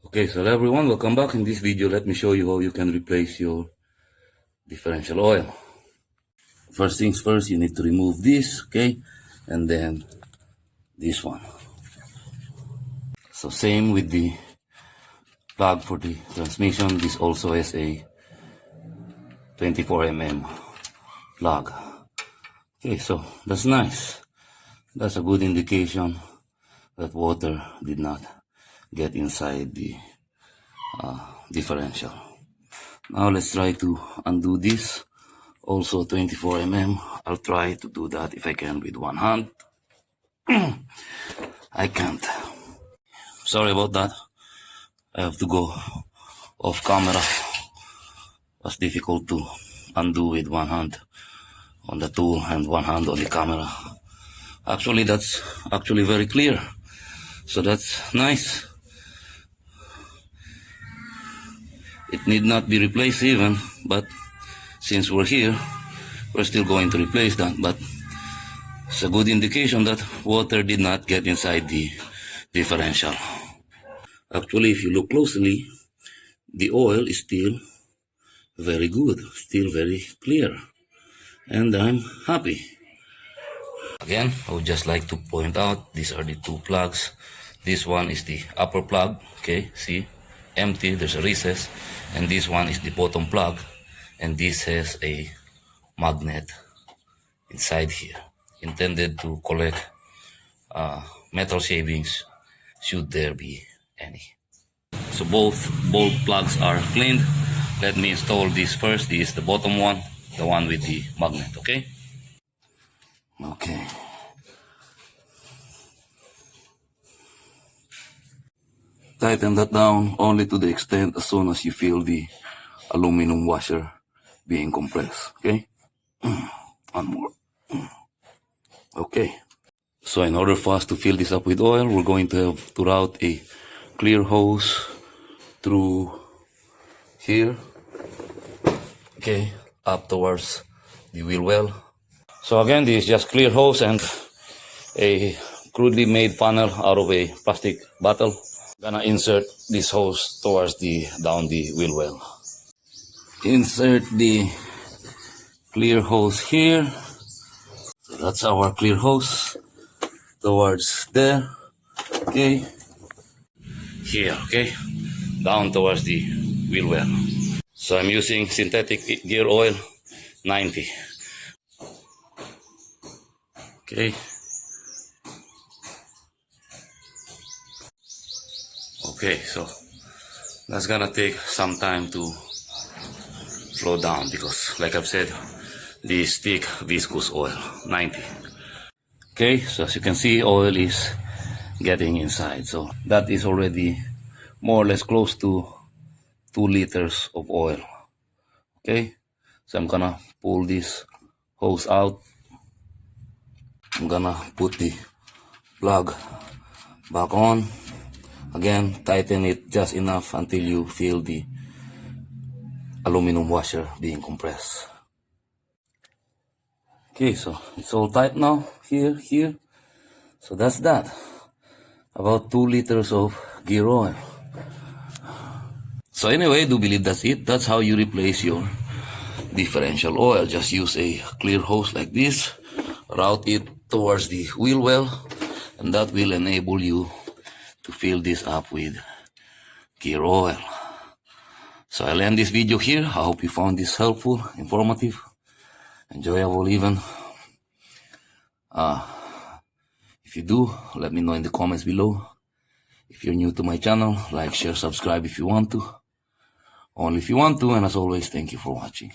Okay, so hello everyone, welcome back. In this video, let me show you how you can replace your differential oil. First things first, you need to remove this, okay, and then this one. So same with the plug for the transmission. This also has a 24 mm plug. Okay, so that's nice. That's a good indication that water did not get inside the differential. Now let's try to undo this. Also 24 mm. I'll try to do that if I can with one hand. I can't. Sorry about that. I have to go off camera. It's difficult to undo with one hand on the tool and one hand on the camera. Actually, that's actually very clear. So that's nice. It need not be replaced even, but since we're here, we're still going to replace that. But it's a good indication that water did not get inside the differential. Actually, if you look closely, the oil is still very good, still very clear, and I'm happy. Again, I would just like to point out, these are the two plugs. This one is the upper plug, okay, see, empty, there's a recess, and this one is the bottom plug, and this has a magnet inside here, intended to collect metal shavings should there be any. So both plugs are cleaned. Let me install this first. This is the bottom one, the one with the magnet, okay? Okay. Tighten that down only to the extent as soon as you feel the aluminum washer being compressed, okay? One more. Okay. So in order for us to fill this up with oil, we're going to have to route a clear hose through here, okay, up towards the wheel well. So again, this is just clear hose and a crudely made funnel out of a plastic bottle. Gonna insert this hose towards down the wheel well. Insert the clear hose here. So that's our clear hose towards there, okay, here, okay, down towards the wheel well. So I'm using synthetic gear oil 90. Okay. Okay, so that's gonna take some time to flow down because, like I've said, this thick viscous oil 90. Okay, so as you can see, oil is getting inside. So that is already more or less close to 2 liters of oil. Okay, so I'm gonna pull this hose out. I'm gonna put the plug back on. Again, tighten it just enough until you feel the aluminum washer being compressed. Okay, so it's all tight now, here. So that's that. About 2 liters of gear oil. So anyway, I do believe that's it. That's how you replace your differential oil. Just use a clear hose like this, route it towards the wheel well, and that will enable you to fill this up with gear oil. So I'll end this video here. I hope you found this helpful, informative, enjoyable even. If you do, let me know in the comments below. If you're new to my channel, like, share, subscribe if you want to. Only if you want to, and as always, thank you for watching.